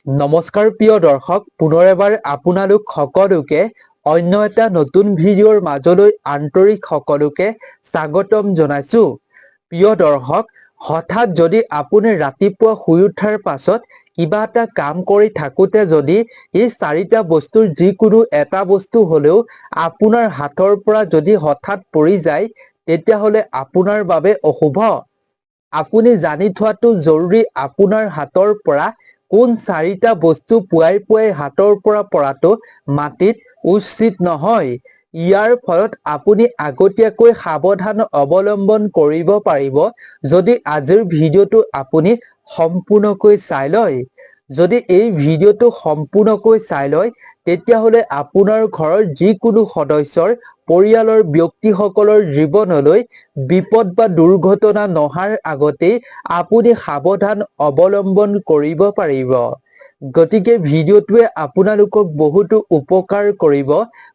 নমস্কাৰ প্ৰিয় দৰ্শক, পুনৰ এবাৰ আপোনালোক সকলোকে অন্য এটা নতুন ভিডিঅ'ৰ মাজলৈ আন্তৰিক সকলোকে স্বাগতম জনাইছো। প্ৰিয় দৰ্শক, হঠাৎ যদি আপুনি ৰাতিপুৱা শুই উঠাৰ পাছত কিবা এটা কাম কৰি থাকোতে যদি এই চাৰিটা বস্তুৰ যিকোনো এটা বস্তু হলেও আপোনাৰ হাতৰ পৰা যদি হঠাৎ পৰি যায়, তেতিয়াহলে আপোনাৰ বাবে অশুভ। আপুনি জানি থোৱাটো জৰুৰী, আপোনাৰ হাতৰ পৰা কোন চাৰিটা বস্তু পুৱাই পুৱাই হাতৰ পৰা পৰাটো মাটিত উচিত নহয়। ইয়াৰ ফলত আপুনি আগতীয়াকৈ সাৱধান অৱলম্বন কৰিব পাৰিব যদি আজিৰ ভিডিঅ'টো আপুনি সম্পূৰ্ণকৈ চাই লয়। যদি এই ভিডিঅ'টো সম্পূৰ্ণকৈ চাই লয়, তেতিয়াহলে আপোনাৰ ঘৰৰ যিকোনো সদস্যৰ পৰিয়ালৰ ব্যক্তিসকলৰ জীৱনলৈ বিপদ বা দুৰ্ঘটনা নহাৰ আগতেই আপুনি সাৱধান অৱলম্বন কৰিব পাৰিব। গতিকে ভিডিঅ'টোৱে আপোনালোকক বহুতো উপকাৰ কৰিব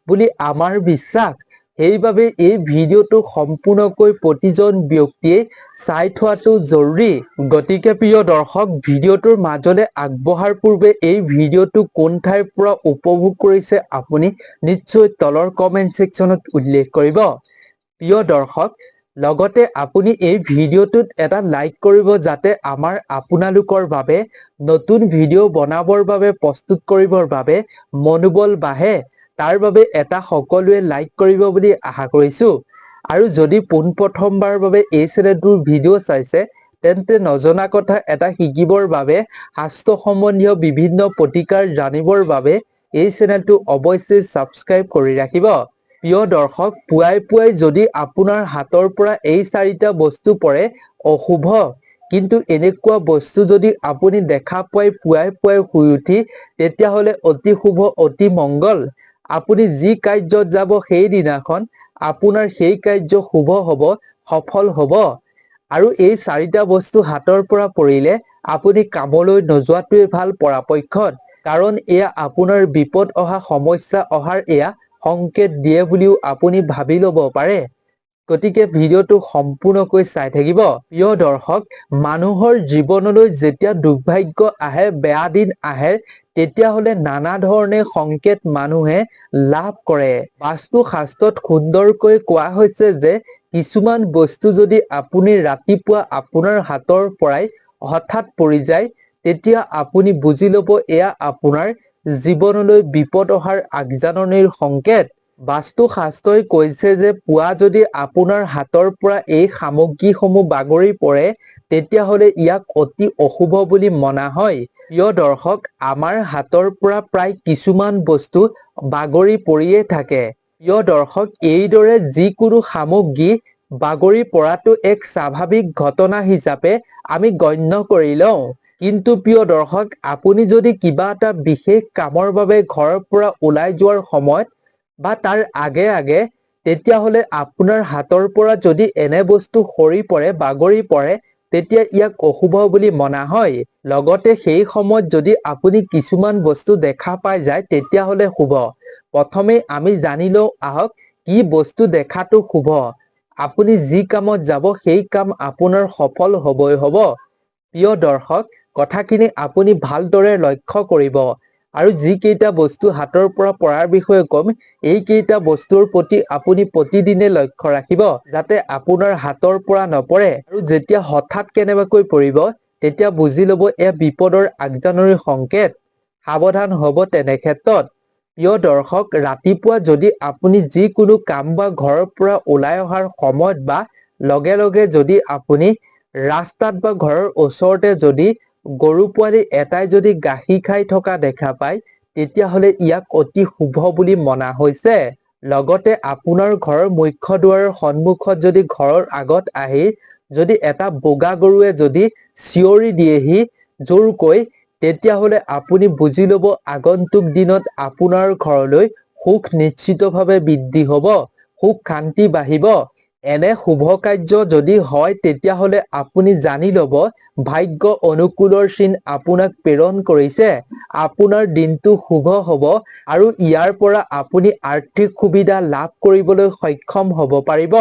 বুলি আমাৰ বিশ্বাস। সেইবাবে এই ভিডিঅ'টো সম্পূৰ্ণকৈ প্ৰতিজন ব্যক্তিয়ে চাই থোৱাটো জৰুৰী। গতিকে প্ৰিয় দৰ্শক, ভিডিঅ'টোৰ মাজলৈ আগবঢ়াৰ পূৰ্বে এই ভিডিঅ'টো কোন ঠাইৰ পৰা উপভোগ কৰিছে আপুনি নিশ্চয় তলৰ কমেন্ট ছেকশ্যনত উল্লেখ কৰিব। প্ৰিয় দৰ্শক, লগতে আপুনি এই ভিডিঅ'টোত এটা লাইক কৰিব যাতে আমাৰ আপোনালোকৰ বাবে নতুন ভিডিঅ' বনাবৰ বাবে প্ৰস্তুত কৰিবৰ বাবে মনোবল বাঢ়ে। তাৰ বাবে এটা সকলোৱে লাইক কৰিব বুলি আশা কৰিছো। আৰু যদি পোনপ্ৰথমবাৰৰ বাবে এই চেনেলটোৰ ভিডিঅ' চাইছে, তেন্তে নজনা কথা এটা শিকিবৰ বাবে শাস্ত্ৰ সম্বন্ধীয় বিভিন্ন প্ৰতিকাৰ জানিবৰ বাবে এই চেনেলটো অৱশ্যেই ছাবস্ক্ৰাইব কৰি ৰাখিব। প্ৰিয় দৰ্শক, পুৱাই পুৱাই যদি আপোনাৰ হাতৰ পৰা এই চাৰিটা বস্তু পৰে অশুভ। কিন্তু এনেকুৱা বস্তু যদি আপুনি দেখা পায় পুৱাই পুৱাই শুই উঠি, তেতিয়াহলে অতি শুভ, অতি মংগল। আপুনি যি কাৰ্যত যাব সেইদিনাখন আপোনাৰ সেই কাৰ্য শুভ হব, সফল হব। আৰু এই চাৰিটা বস্তু হাতৰ পৰা পৰিলে আপুনি কামলৈ নোযোৱাটোৱে ভাল পৰাপক্ষত। কাৰণ এয়া আপোনাৰ বিপদ অহা, সমস্যা অহাৰ এয়া সংকেত দিয়ে বুলিও আপুনি ভাবি ল'ব পাৰে। গতিকে ভিডিঅ'টো সম্পূৰ্ণকৈ চাই থাকিব। প্ৰিয় দৰ্শক, মানুহৰ জীৱনলৈ যেতিয়া দুৰ্ভাগ্য আহে, বেয়া দিন আহে, তেতিয়াহলে নানা ধৰণে সংকেত মানুহে লাভ কৰে। বাস্তু শাস্ত্ৰত সুন্দৰকৈ কোৱা হৈছে যে কিছুমান বস্তু যদি আপুনি ৰাতিপুৱা আপোনাৰ হাতৰ পৰাই হঠাৎ পৰি যায়, তেতিয়া আপুনি বুজি লব এয়া আপোনাৰ জীৱনলৈ বিপদ অহাৰ আগজাননীৰ সংকেত। বাস্তু শাস্ত্ৰই কৈছে যে পুৱা যদি আপোনাৰ হাতৰ পৰা এই সামগ্ৰীসমূহ বাগৰি পৰে, তেতিয়াহলে ইয়াক অতি অশুভ বুলি মনা হয়। প্ৰিয় দৰ্শক, আমাৰ হাতৰ পৰা প্ৰায় কিছুমান বস্তু বাগৰি পৰিয়ে থাকে। প্ৰিয় দৰ্শক, এইদৰে যিকোনো সামগ্ৰী বাগৰি পৰাটো এক স্বাভাৱিক ঘটনা হিচাপে আমি গণ্য কৰি লওঁ। কিন্তু প্ৰিয় দৰ্শক, আপুনি যদি কিবা এটা বিশেষ কামৰ বাবে ঘৰৰ পৰা ওলাই যোৱাৰ সময়ত বা তাৰ আগে আগে, তেতিয়াহলে আপোনাৰ হাতৰ পৰা যদি এনে বস্তু সৰি পৰে, বাগৰি পৰে, তেতিয়া ইয়াক অশুভ বুলি মনা হয়। লগতে সেই সময়ত যদি আপুনি কিছুমান বস্তু দেখা পাই যায়, তেতিয়াহলে শুভ। প্ৰথমে আমি জানি লওঁ আহক, কি বস্তু দেখাটো শুভ। আপুনি যি কামত যাব সেই কাম আপোনাৰ সফল হবই হব। প্ৰিয় দৰ্শক, কথাখিনি আপুনি ভালদৰে লক্ষ্য কৰিব। আৰু যিকেইটা বস্তু হাতৰ পৰা পৰাৰ বিষয়ে কম, এইকেইটা বস্তুৰ প্ৰতি আপুনি প্ৰতিদিনে লক্ষ্য ৰাখিব যাতে আপোনাৰ হাতৰ পৰা নপৰে। আৰু যেতিয়া হঠাৎ কেনেবাকৈ পৰিব, তেতিয়া বুজি লব এয়া বিপদৰ আগজাননীৰ সংকেত। সাৱধান হব তেনে ক্ষেত্ৰত। প্ৰিয় দৰ্শক, ৰাতিপুৱা যদি আপুনি যিকোনো কাম বা ঘৰৰ পৰা ওলাই অহাৰ সময়ত বা লগে লগে যদি আপুনি ৰাস্তাত বা ঘৰৰ ওচৰতে যদি গৰু পোৱালি এটাই যদি গাখীৰ খাই থকা দেখা পায়, তেতিয়াহলে ইয়াক অতি শুভ বুলি মনা হৈছে। লগতে আপোনাৰ ঘৰৰ মুখ্য দুৱাৰৰ সন্মুখত যদি ঘৰৰ আগত আহি যদি এটা বগা গৰুৱে যদি চিঞৰি দিয়েহি জোৰকৈ, তেতিয়াহলে আপুনি বুজি লব আগন্তুক দিনত আপোনাৰ ঘৰলৈ সুখ নিশ্চিতভাৱে বৃদ্ধি হব, সুখ শান্তি বাঢ়িব। এনে শুভ কাৰ্য যদি হয়, তেতিয়াহলে আপুনি জানি লব ভাগ্য অনুকূলৰ চিন আপোনাক প্ৰেৰণ কৰিছে। আপোনাৰ দিনটো শুভ হব আৰু ইয়াৰ পৰা আপুনি আৰ্থিক সুবিধা লাভ কৰিবলৈ সক্ষম হব পাৰিব।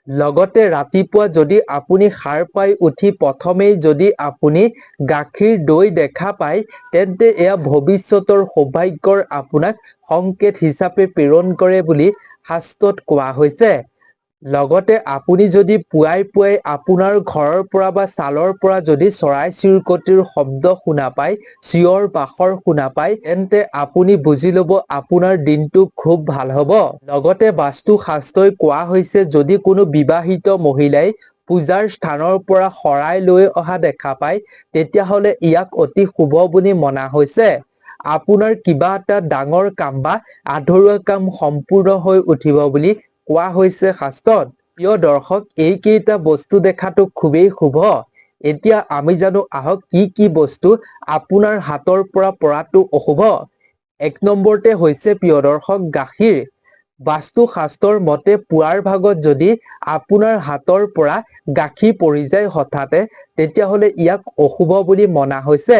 লগতে ৰাতিপুৱা যদি আপুনি সাৰ পাই উঠি প্ৰথমেই যদি আপুনি গাখীৰ দৈ দেখা পায় তেন্তে এয়া ভৱিষ্যতৰ সৌভাগ্যৰ আপোনাক সংকেত হিচাপে প্ৰেৰণ কৰে বুলি শাস্ত্ৰত কোৱা হৈছে। লগতে আপুনি যদি পুৱাই পুৱাই আপোনাৰ ঘৰৰ পৰা বা চালৰ পৰা যদি চৰাই চিৰিকটিৰ শব্দ শুনা পায়, চিঞৰ বাখৰ শুনা পায়, তেন্তে আপুনি বুজি ল'ব আপোনাৰ দিনটো খুব ভাল হ'ব। লগতে বাস্তু শাস্ত্ৰই কোৱা হৈছে যদি কোনো বিবাহিত মহিলাই পূজাৰ স্থানৰ পৰা শৰাই লৈ অহা দেখা পায় তেতিয়াহ'লে ইয়াক অতি শুভ বুলি মনা হৈছে। আপোনাৰ কিবা এটা ডাঙৰ কাম বা আধৰুৱা কাম সম্পূৰ্ণ হৈ উঠিব বুলি কোৱা হৈছে শাস্ত্ৰত। প্ৰিয় দৰ্শক, এইকেইটা বস্তু দেখাটো খুবেই শুভ। এতিয়া আমি জানো আহক কি বস্তু আপোনাৰ হাতৰ পৰা পৰাটো অশুভ। 1 নম্বৰতে হৈছে প্ৰিয় দৰ্শক গাখীৰ। বাস্তু শাস্ত্ৰৰ মতে পুৱাৰ ভাগত যদি আপোনাৰ হাতৰ পৰা গাখীৰ পৰি যায় হঠাতে তেতিয়াহ'লে ইয়াক অশুভ বুলি মনা হৈছে।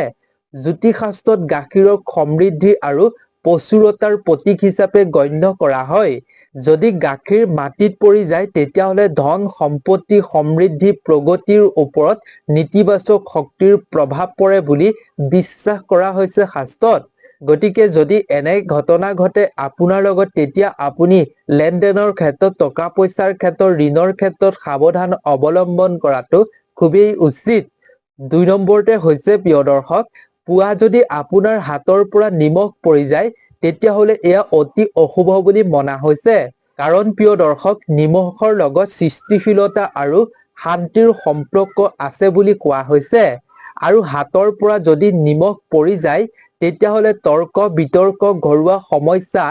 জ্যোতিষ শাস্ত্ৰত গাখীৰক সমৃদ্ধি আৰু প্ৰচুৰতাৰ প্ৰতীক হিচাপে গণ্য কৰা হয়। যদি গাখীৰ মাটিত পৰি যায় তেতিয়াহ'লে ধন সম্পত্তি সমৃদ্ধি প্ৰগতিৰ ওপৰত নেতিবাচক শক্তিৰ প্ৰভাৱ পৰে বুলি বিশ্বাস কৰা হৈছে শাস্ত্ৰত। গতিকে যদি এনে ঘটনা ঘটে আপোনাৰ লগত তেতিয়া আপুনি লেনদেনৰ ক্ষেত্ৰত টকা পইচাৰ ক্ষেত্ৰত ঋণৰ ক্ষেত্ৰত সাৱধান অৱলম্বন কৰাটো খুবেই উচিত। 2 নম্বৰতে হৈছে প্ৰিয় দৰ্শক, পুৱা যদি আপোনাৰ হাতৰ পৰা নিমখ পৰি যায় তেতিয়াহ'লে এয়া অতি অশুভ বুলি মনা হৈছে। কাৰণ প্ৰিয় দৰ্শক, নিমখৰ লগত সৃষ্টিশীলতা আৰু শান্তিৰ সম্পৰ্ক আছে বুলি কোৱা হৈছে। আৰু হাতৰ পৰা যদি নিমখ পৰি যায় তেতিয়াহ'লে তৰ্ক বিতৰ্ক ঘৰুৱা সমস্যা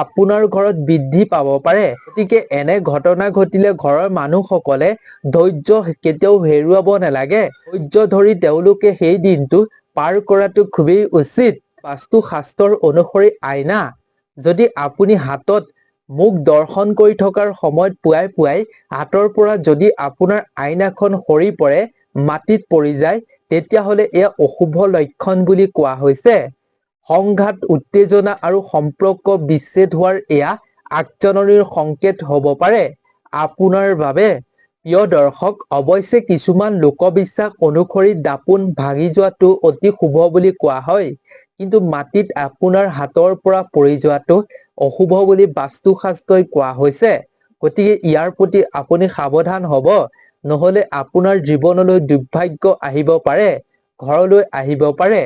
আপোনাৰ ঘৰত বৃদ্ধি পাব পাৰে। গতিকে এনে ঘটনা ঘটিলে ঘৰৰ মানুহসকলে ধৈৰ্য কেতিয়াও হেৰুৱাব নালাগে। ধৈৰ্য ধৰি তেওঁলোকে সেই দিনটো পাৰ কৰাটো খুবেই উচিত। বাস্তু শাস্ত্ৰৰ অনুসৰি আইনা। যদি আপুনি হাতত মুখ দৰ্শন কৰি থকাৰ সময়ত পুৱাই পুৱাই হাতৰ পৰা যদি আপোনাৰ আইনাখন সৰি পৰে, মাটিত পৰি যায় তেতিয়াহ'লে এয়া অশুভ লক্ষণ বুলি কোৱা হৈছে। সংঘাত উত্তেজনা আৰু সম্পৰ্ক বিচ্ছেদ হোৱাৰ এয়া আগজাননীৰ সংকেত হ'ব পাৰে আপোনাৰ বাবে। প্ৰিয় দৰ্শক, অৱশ্যে কিছুমান লোকবিশ্বাস অনুসৰি দাপোন ভাঙি যোৱাটো অতি শুভ বুলি কোৱা হয়। কিন্তু মাটিত আপোনাৰ হাতৰ পৰা পৰি যোৱাটো অশুভ বুলি বাস্তু শাস্ত্ৰই কোৱা হৈছে। গতিকে ইয়াৰ প্ৰতি আপুনি সাৱধান হ'ব, নহ'লে আপোনাৰ জীৱনলৈ দুৰ্ভাগ্য আহিব পাৰে, ঘৰলৈ আহিব পাৰে।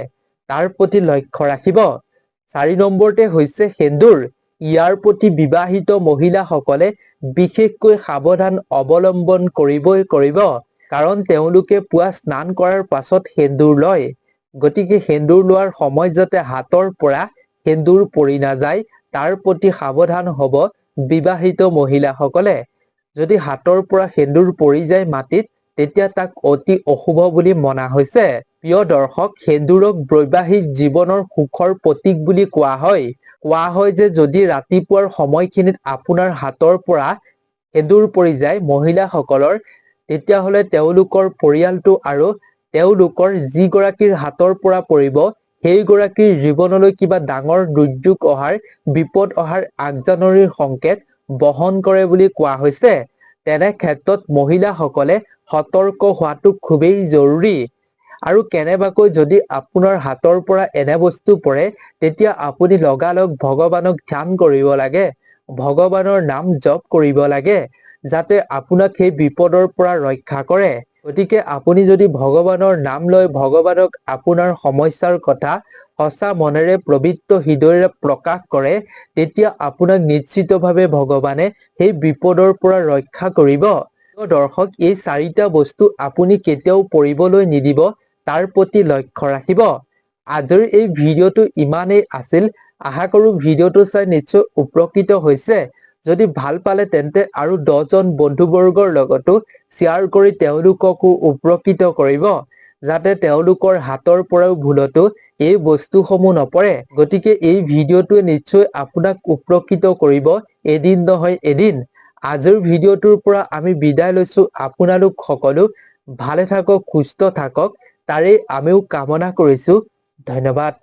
তাৰ প্ৰতি লক্ষ্য ৰাখিব। 4 নম্বৰতে হৈছে সেন্দুৰ। ইয়াৰ প্ৰতি বিবাহিত মহিলাসকলে বিশেষকৈ সাৱধান অৱলম্বন কৰিব। কাৰণ তেওঁলোকে পুৱা স্নান কৰাৰ পাছত সেন্দুৰ লয়। গতিকে সেন্দুৰ লোৱাৰ সময়ত যাতে হাতৰ পৰা সেন্দুৰ পৰি নাযায় তাৰ প্ৰতি সাৱধান হ'ব বিবাহিত মহিলাসকলে। যদি হাতৰ পৰা সেন্দুৰ পৰি যায় মাটিত তেতিয়া তাক অতি অশুভ বুলি মনা হৈছে। প্ৰিয় দৰ্শক, সেন্দুৰক বৈবাহিক জীৱনৰ সুখৰ প্ৰতীক বুলি কোৱা হয়। কোৱা হয় যে যদি ৰাতিপুৱাৰ সময়খিনিত আপোনাৰ হাতৰ পৰা সেন্দুৰ পৰি যায় মহিলাসকলৰ তেতিয়াহ'লে তেওঁলোকৰ পৰিয়ালটো আৰু তেওঁলোকৰ যিগৰাকীৰ হাতৰ পৰা পৰিব সেইগৰাকীৰ জীৱনলৈ কিবা ডাঙৰ দুৰ্যোগ অহাৰ বিপদ অহাৰ আগজাননীৰ সংকেত বহন কৰে বুলি কোৱা হৈছে। তেনে ক্ষেত্ৰত মহিলাসকলে সতৰ্ক হোৱাটো খুবেই জৰুৰী। আৰু কেনেবাকৈ যদি আপোনাৰ হাতৰ পৰা এনে বস্তু পৰে তেতিয়া আপুনি লগালগ ভগৱানক ধ্যান কৰিব লাগে, ভগৱানৰ নাম জপ কৰিব লাগে যাতে আপোনাক সেই বিপদৰ পৰা ৰক্ষা কৰে। গতিকে আপুনি যদি ভগৱানৰ নাম লৈ ভগৱানক আপোনাৰ সমস্যাৰ কথা সঁচা মনেৰে পবিত্ৰ হৃদয়েৰে প্ৰকাশ কৰে তেতিয়া আপোনাক নিশ্চিতভাৱে ভগৱানে সেই বিপদৰ পৰা ৰক্ষা কৰিব। দৰ্শক, এই 4টা বস্তু আপুনি কেতিয়াও পৰিবলৈ নিদিব, তাৰ প্ৰতি লক্ষ্য ৰাখিব। আজিৰ এই ভিডিঅ'টো ইমানেই আছিল। আশা কৰোঁ ভিডিঅ'টো চাই নিশ্চয় উপকৃত হৈছে। যদি ভাল পালে তেন্তে আৰু 10 জন বন্ধুবৰ্গৰ লগতো শ্বেয়াৰ কৰি তেওঁলোককো উপকৃত কৰিব যাতে তেওঁলোকৰ হাতৰ পৰাও ভুলতো এই বস্তুসমূহ নপৰে। গতিকে এই ভিডিঅ'টোৱে নিশ্চয় আপোনাক উপকৃত কৰিব এদিন নহয় এদিন। আজিৰ ভিডিঅ'টোৰ পৰা আমি বিদায় লৈছো। আপোনালোক সকলো ভালে থাকক, সুস্থ থাকক, তাৰেই আমিও কামনা কৰিছো। ধন্যবাদ।